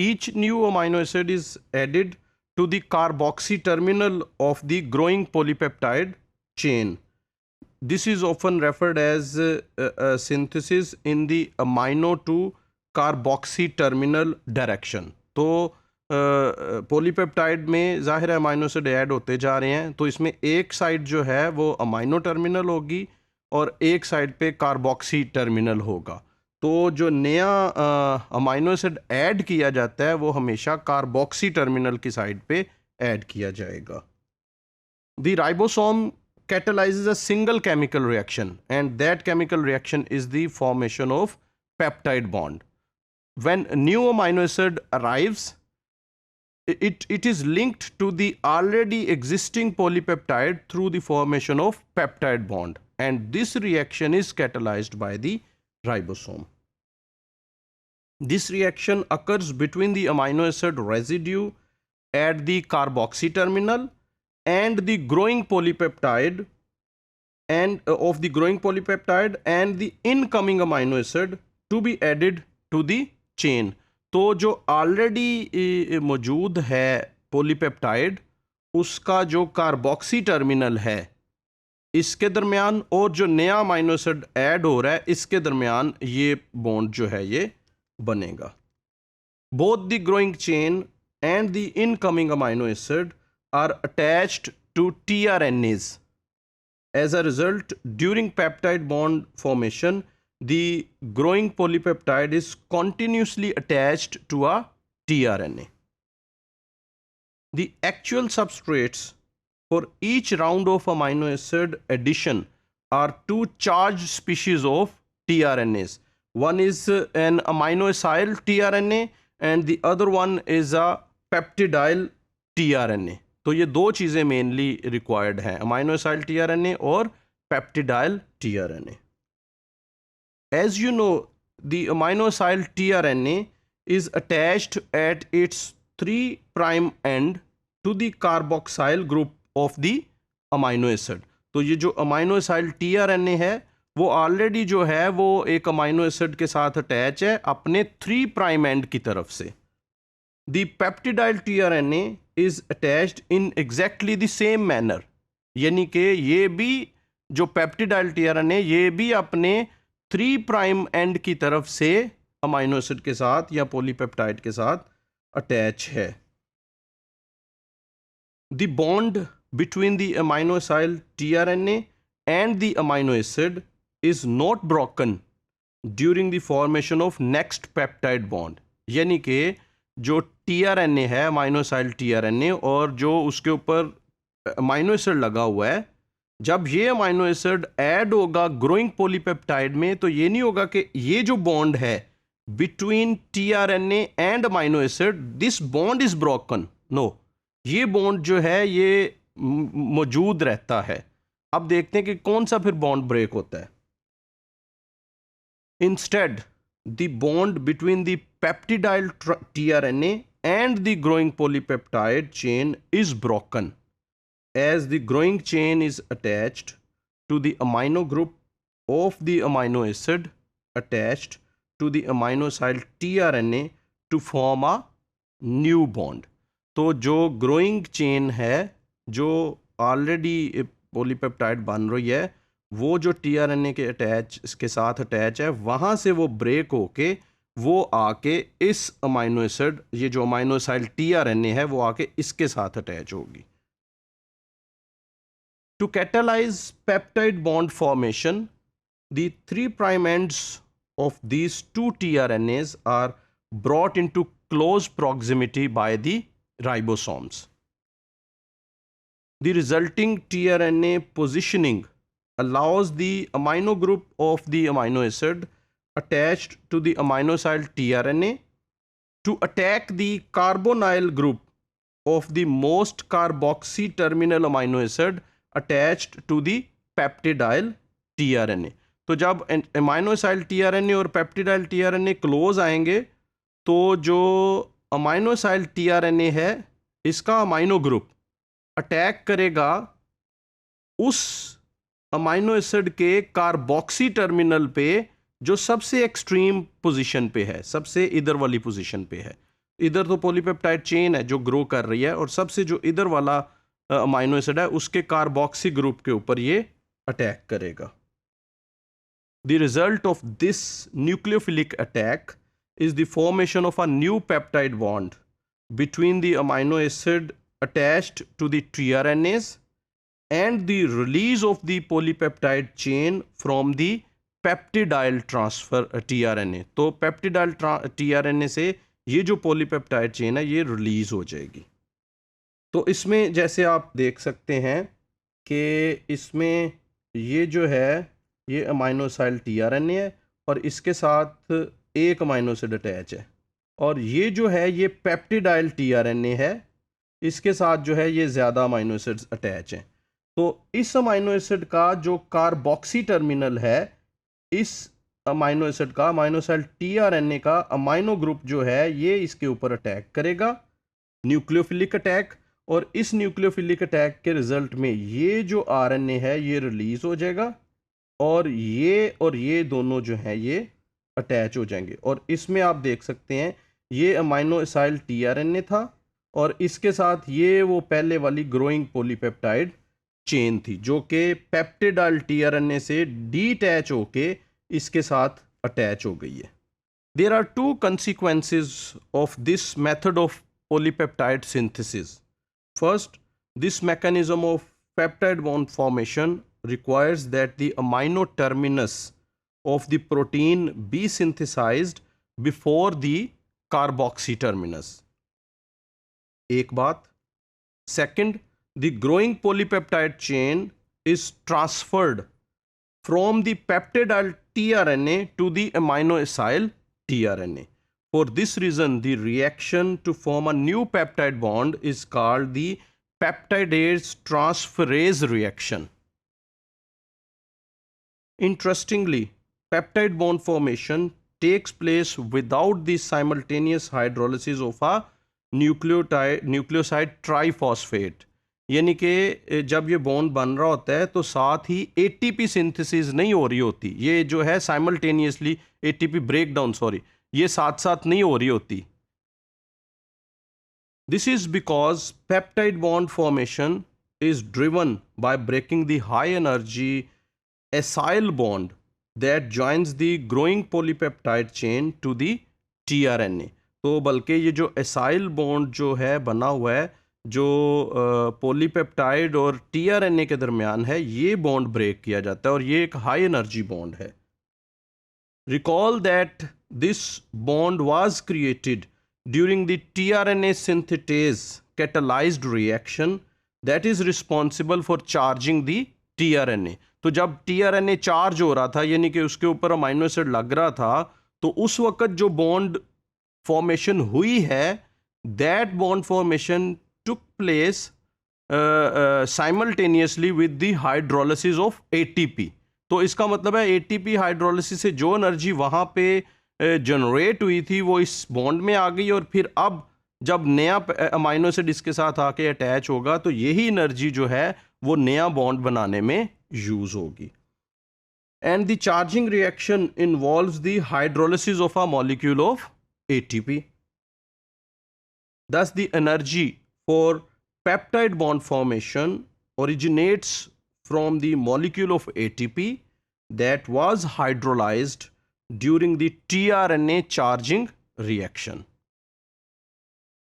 each new amino acid is added to the carboxy terminal of the growing polypeptide chain. This is often referred as a synthesis in the amino to carboxy terminal direction. तो polypeptide में ज़ाहिर है amino acid add होते जा रहे हैं, तो इसमें एक साइड जो है वो अमाइनो टर्मिनल होगी और एक साइड पे कार्बोक्सी टर्मिनल होगा. तो जो नया अमाइनो एसिड ऐड किया जाता है वो हमेशा कार्बोक्सी टर्मिनल की साइड पे ऐड किया जाएगा. The ribosome catalyzes a single chemical reaction, and that chemical reaction is the formation of peptide bond. When a new amino acid arrives, it is linked to the already existing polypeptide through the formation of peptide bond, and this reaction is catalyzed by the ribosome. This reaction occurs between the amino acid residue at the carboxy terminal and the growing polypeptide and of the growing polypeptide and the incoming amino acid to be added to the chain. तो जो already मौजूद है polypeptide उसका जो carboxy terminal है इसके दरमियान और जो नया अमाइनो एसिड ऐड हो रहा है इसके दरमियान ये बॉन्ड जो है ये बनेगा. Both the growing chain and the incoming amino acid are attached to tRNAs. As a result, during peptide bond formation, the growing polypeptide is continuously attached to a tRNA. The actual substrates for each round of amino acid addition are two charged species of tRNAs. One is an amino acyl tRNA and the other one is a peptidyl tRNA. तो ये दो चीज़ें mainly required हैं, amino acyl tRNA और peptidyl tRNA. As you know the amino acyl tRNA is attached at its 3' end to the carboxyl group of the amino acid. तो ये जो amino acyl tRNA है वो ऑलरेडी जो है वो एक अमाइनो एसिड के साथ अटैच है अपने 3' एंड की तरफ से. The peptidyl tRNA is attached in exactly the same manner. यानी कि ये भी जो peptidyl tRNA ये भी अपने 3' एंड की तरफ से अमाइनो एसिड के साथ या पॉलीपेप्टाइड के साथ अटैच है. The bond between the amino acyl tRNA and the amino acid is not broken during the formation of next peptide bond. यानी कि जो टीआरएनए है अमाइनो एसाइल टीआरएनए और जो उसके ऊपर अमाइनो एसिड लगा हुआ है, जब ये अमाइनो एसिड ऐड होगा ग्रोइंग पॉलीपेप्टाइड में तो ये नहीं होगा कि ये जो बॉन्ड है between tRNA and amino acid this bond is broken. No, ये बॉन्ड जो है ये मौजूद रहता है. अब देखते हैं कि कौन सा फिर बॉन्ड ब्रेक होता है. Instead the bond between the peptidyl tRNA and the growing polypeptide chain is broken as the growing chain is attached to the amino group of the amino acid attached to the amino acyl tRNA to form a new bond. तो जो growing chain है जो already polypeptide बन रही है वो जो tRNA के इसके साथ अटैच है वहाँ से वो ब्रेक होके वो आके इस अमाइनो एसिड ये जो अमाइनो एसाइल टीआरएनए है वो आके इसके साथ अटैच होगी. To catalyse peptide bond formation the 3' ends of these two tRNAs are brought into close proximity by the ribosomes. The resulting tRNA positioning allows the amino group of the amino acid attached to the amino acyl tRNA to attack the carbonyl group of the most carboxy terminal amino acid attached to the peptidyl tRNA. तो जब amino acyl tRNA और peptidyl tRNA close आएंगे तो जो amino acyl tRNA है इसका amino group attack करेगा उस अमाइनो एसिड के कार्बोक्सी टर्मिनल पे जो सबसे एक्सट्रीम पोजीशन पे है, सबसे इधर वाली पोजीशन पे है. इधर तो पॉलीपेप्टाइड चेन है जो ग्रो कर रही है, और सबसे जो इधर वाला अमाइनो एसिड है उसके कार्बोक्सी ग्रुप के ऊपर ये अटैक करेगा. The result of this nucleophilic attack is the formation of a new peptide bond between the amino acid attached to the tRNAs and the release of the polypeptide chain from the peptidyl transfer tRNA. तो peptidyl tRNA से ये जो polypeptide chain है ये release हो जाएगी. तो इसमें जैसे आप देख सकते हैं कि इसमें ये जो है ये अमाइनो एसिड tRNA है और इसके साथ एक अमाइनो एसिड अटैच है, और ये जो है ये पेप्टिडाइल tRNA है, इसके साथ जो है ये ज़्यादा अमाइनो एसिड्स अटैच हैं. तो इस अमाइनो एसिड का जो कार्बोक्सी टर्मिनल है, इस अमाइनो एसिड का अमाइनो एसिड tRNA का अमाइनो ग्रुप जो है ये इसके ऊपर अटैक करेगा, न्यूक्लियोफिलिक अटैक, और इस न्यूक्लियोफिलिक अटैक के रिजल्ट में ये जो RNA है ये रिलीज हो जाएगा और ये दोनों जो हैं ये अटैच हो जाएंगे. और इसमें आप देख सकते हैं ये अमाइनो एसिड tRNA था और इसके साथ ये वो पहले वाली ग्रोइंग पॉलीपेप्टाइड चेन थी जो कि पेप्टिडाइल tRNA से डीटैच होके इसके साथ अटैच हो गई है. There are two consequences of this method of polypeptide synthesis. First, this mechanism of peptide bond formation requires that the amino terminus of the protein be synthesized before the carboxy terminus. एक बात. Second, the growing polypeptide chain is transferred from the peptidyl tRNA to the amino acyl tRNA. For this reason, the reaction to form a new peptide bond is called the peptidase transferase reaction. Interestingly, peptide bond formation takes place without the simultaneous hydrolysis of a nucleoside triphosphate. यानी कि जब ये bond बन रहा होता है तो साथ ही ATP सिंथेसिस नहीं हो रही होती, ये जो है साइमल्टेनियसली ATP ब्रेकडाउन ये साथ साथ नहीं हो रही होती. This is because peptide bond formation is driven by breaking the high energy acyl bond that joins the growing polypeptide chain to the tRNA. तो बल्कि ये जो acyl bond जो है बना हुआ है जो पॉलीपेप्टाइड और tRNA के दरमियान है, ये बॉन्ड ब्रेक किया जाता है और ये एक हाई एनर्जी बॉन्ड है. Recall that this bond was created during the tRNA synthetase catalyzed reaction that is responsible for charging the tRNA. तो जब tRNA चार्ज हो रहा था यानी कि उसके ऊपर अमाइनो एसिड लग रहा था, तो उस वक्त जो बॉन्ड फॉर्मेशन हुई है, that bond formation took place simultaneously with the hydrolysis of ATP. तो इसका मतलब है ATP हाइड्रोलिसिस से जो एनर्जी वहाँ पे जनरेट हुई थी वो इस बॉन्ड में आ गई, और फिर अब जब नया अमाइनो एसिड इसके साथ आके अटैच होगा तो यही एनर्जी जो है वो नया बॉन्ड बनाने में यूज होगी. And the charging reaction involves the hydrolysis of a molecule of ATP. Thus, the energy for peptide bond formation originates from the molecule of ATP that was hydrolyzed during the tRNA charging reaction.